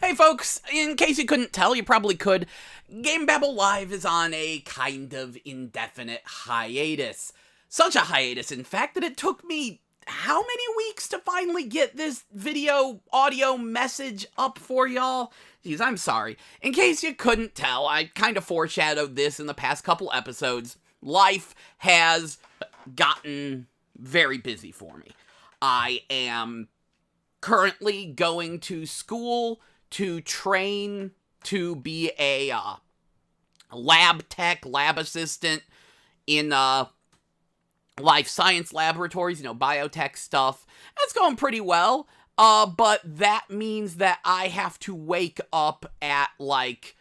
Hey folks, in case you couldn't tell, you probably could, GameBabble Live is on a kind of indefinite hiatus. Such a hiatus, in fact, that it took me how many weeks to finally get this video audio message up for y'all? Jeez, I'm sorry. In case you couldn't tell, I kind of foreshadowed this in the past couple episodes. Life has gotten very busy for me. I am currently going to school to train to be a lab tech, lab assistant in life science laboratories, biotech stuff. That's going pretty well, but that means that I have to wake up at like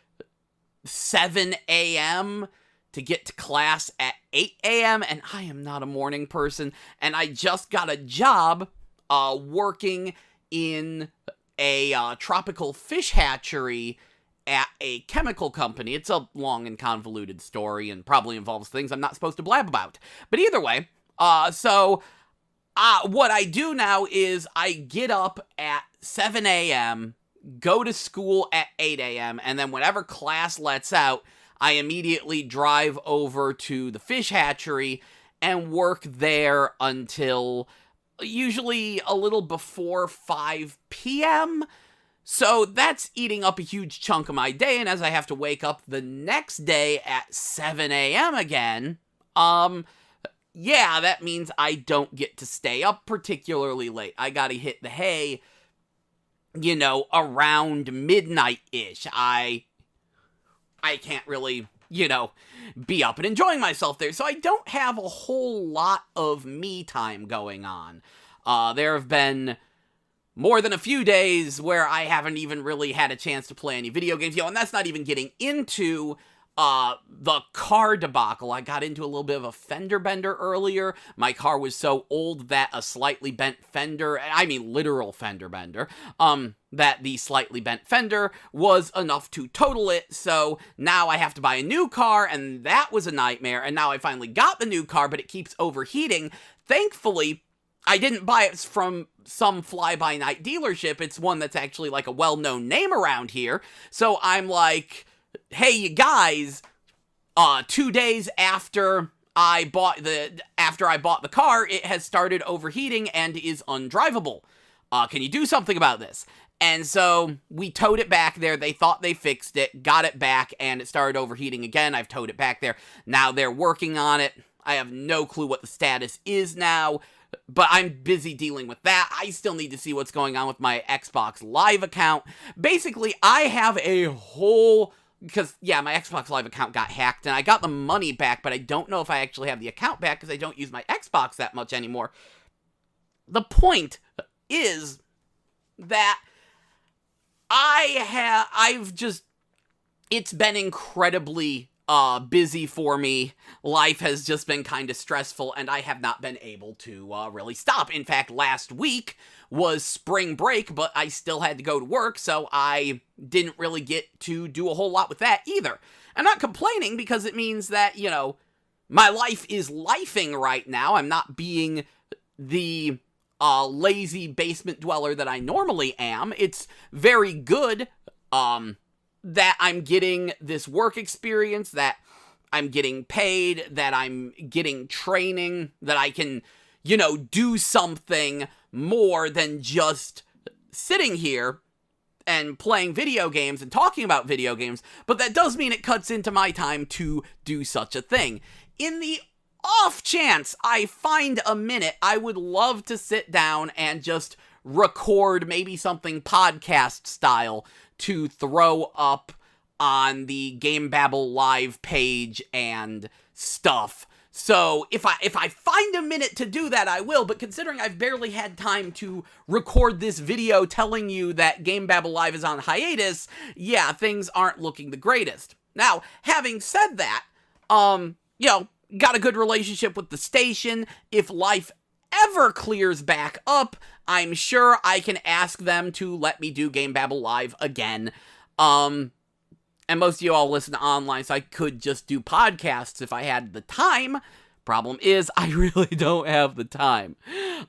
7 a.m. to get to class at 8 a.m., and I am not a morning person, and I just got a job working in a tropical fish hatchery at a chemical company. It's a long and convoluted story and probably involves things I'm not supposed to blab about. But either way, what I do now is I get up at 7 a.m., go to school at 8 a.m., and then whenever class lets out, I immediately drive over to the fish hatchery and work there until usually a little before 5 p.m., so that's eating up a huge chunk of my day, and as I have to wake up the next day at 7 a.m. again, that means I don't get to stay up particularly late. I gotta hit the hay, around midnight-ish. I can't really, be up and enjoying myself there, so I don't have a whole lot of me time going on. There have been more than a few days where I haven't even really had a chance to play any video games, and that's not even getting into the car debacle. I got into a little bit of a fender bender earlier. My car was so old that a slightly bent fender, I mean literal fender bender, that the slightly bent fender was enough to total it, so now I have to buy a new car, and that was a nightmare, and now I finally got the new car, but it keeps overheating. Thankfully, I didn't buy it from some fly-by-night dealership. It's one that's actually like a well-known name around here, so I'm like, hey, you guys, 2 days after I bought the car, it has started overheating and is undrivable. Can you do something about this? And so we towed it back there. They thought they fixed it, got it back, and it started overheating again. I've towed it back there. Now they're working on it. I have no clue what the status is now, but I'm busy dealing with that. I still need to see what's going on with my Xbox Live account. Basically, I have a whole... Because, my Xbox Live account got hacked, and I got the money back, but I don't know if I actually have the account back, because I don't use my Xbox that much anymore. The point is that it's been incredibly busy for me. Life has just been kind of stressful, and I have not been able to really stop. In fact, last week was spring break, but I still had to go to work, so I didn't really get to do a whole lot with that either. I'm not complaining, because it means that, my life is lifing right now. I'm not being the lazy basement dweller that I normally am. It's very good that I'm getting this work experience, that I'm getting paid, that I'm getting training, that I can, do something more than just sitting here and playing video games and talking about video games, but that does mean it cuts into my time to do such a thing. In the off chance I find a minute, I would love to sit down and just record maybe something podcast style to throw up on the GameBabble Live page and stuff. So if I find a minute to do that, I will, but considering I've barely had time to record this video telling you that GameBabble Live is on hiatus, things aren't looking the greatest. Now, having said that, got a good relationship with the station. If life ever clears back up, I'm sure I can ask them to let me do GameBabble Live again. And most of you all listen online, so I could just do podcasts if I had the time. Problem is, I really don't have the time.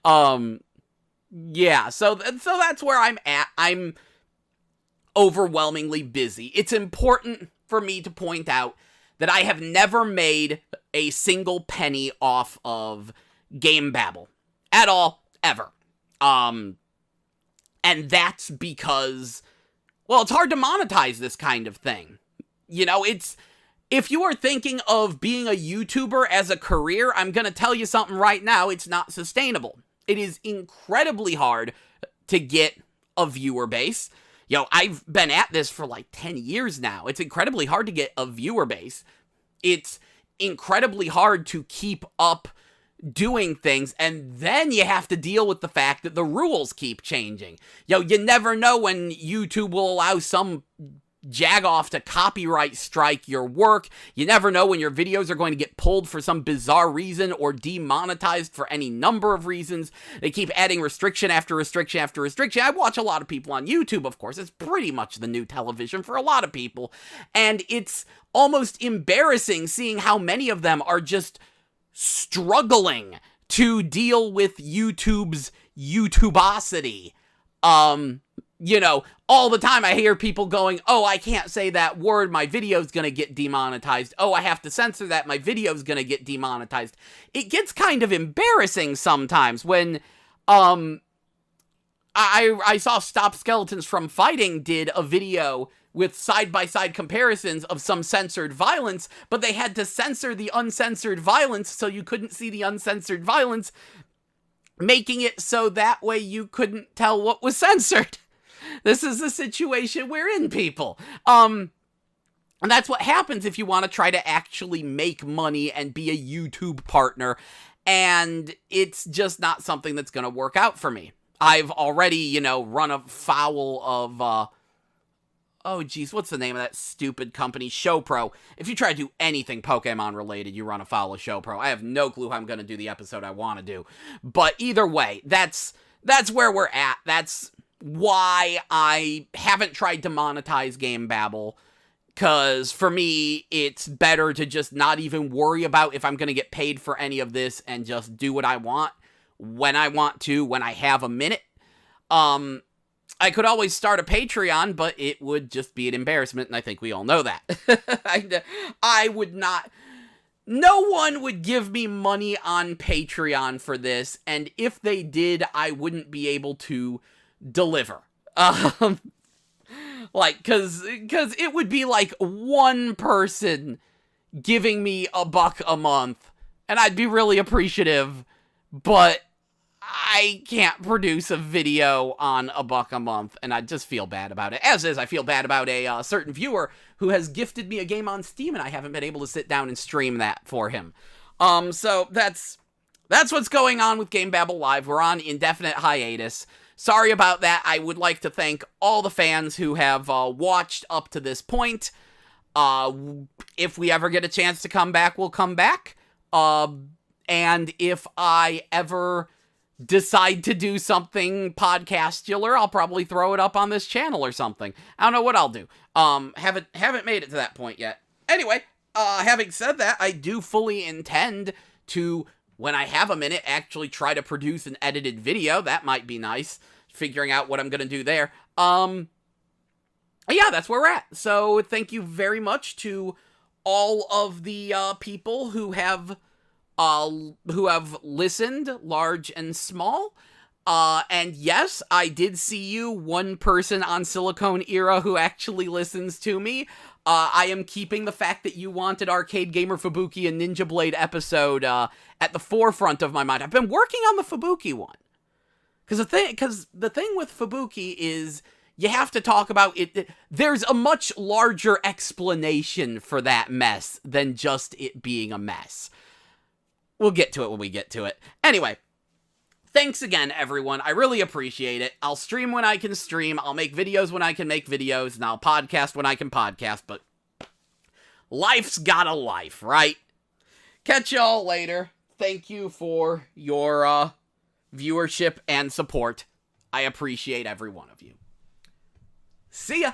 So that's where I'm at. I'm overwhelmingly busy. It's important for me to point out that I have never made a single penny off of GameBabble. At all, ever. And that's because, well, it's hard to monetize this kind of thing. You know, if you are thinking of being a YouTuber as a career, I'm gonna tell you something right now, it's not sustainable. It is incredibly hard to get a viewer base. Yo, I've been at this for like 10 years now. It's incredibly hard to get a viewer base. It's incredibly hard to keep up doing things, and then you have to deal with the fact that the rules keep changing. Yo, you never know when YouTube will allow some jagoff to copyright strike your work. You never know when your videos are going to get pulled for some bizarre reason or demonetized for any number of reasons. They keep adding restriction after restriction after restriction. I watch a lot of people on YouTube, of course. It's pretty much the new television for a lot of people. And it's almost embarrassing seeing how many of them are just struggling to deal with YouTube's YouTubeosity. You know, all the time I hear people going, oh, I can't say that word, my video's gonna get demonetized. Oh, I have to censor that, my video's gonna get demonetized. It gets kind of embarrassing sometimes when, I saw Stop Skeletons from Fighting did a video with side-by-side comparisons of some censored violence, but they had to censor the uncensored violence so you couldn't see the uncensored violence, making it so that way you couldn't tell what was censored. This is the situation we're in, people. And that's what happens if you want to try to actually make money and be a YouTube partner, and it's just not something that's going to work out for me. I've already, you know, run afoul of, oh geez, what's the name of that stupid company? ShowPro. If you try to do anything Pokemon related, you run afoul of ShowPro. I have no clue how I'm going to do the episode I want to do. But either way, that's where we're at. That's why I haven't tried to monetize GameBabble, because for me, it's better to just not even worry about if I'm going to get paid for any of this and just do what I want, when I want to, when I have a minute. I could always start a Patreon, but it would just be an embarrassment, and I think we all know that. I would not... No one would give me money on Patreon for this, and if they did, I wouldn't be able to deliver. Like, cause it would be like one person giving me $1 a month, and I'd be really appreciative, but I can't produce a video on $1 a month, and I just feel bad about it. As is, I feel bad about a certain viewer who has gifted me a game on Steam, and I haven't been able to sit down and stream that for him. So that's what's going on with GameBabble Live. We're on indefinite hiatus. Sorry about that. I would like to thank all the fans who have watched up to this point. If we ever get a chance to come back, we'll come back. And if I ever decide to do something podcastular, I'll probably throw it up on this channel or something. I don't know what I'll do. Haven't made it to that point yet. Anyway, having said that, I do fully intend to, when I have a minute, actually try to produce an edited video. That might be nice, figuring out what I'm gonna do there. Yeah, that's where we're at. So thank you very much to all of the people who have listened, large and small. And yes, I did see you, one person on Silicone Era who actually listens to me. I am keeping the fact that you wanted Arcade Gamer Fubuki and Ninja Blade episode at the forefront of my mind. I've been working on the Fubuki one. Because the thing with Fubuki is you have to talk about it. There's a much larger explanation for that mess than just it being a mess. We'll get to it when we get to it. Anyway, thanks again, everyone. I really appreciate it. I'll stream when I can stream. I'll make videos when I can make videos. And I'll podcast when I can podcast. But life's got a life, right? Catch y'all later. Thank you for your viewership and support. I appreciate every one of you. See ya!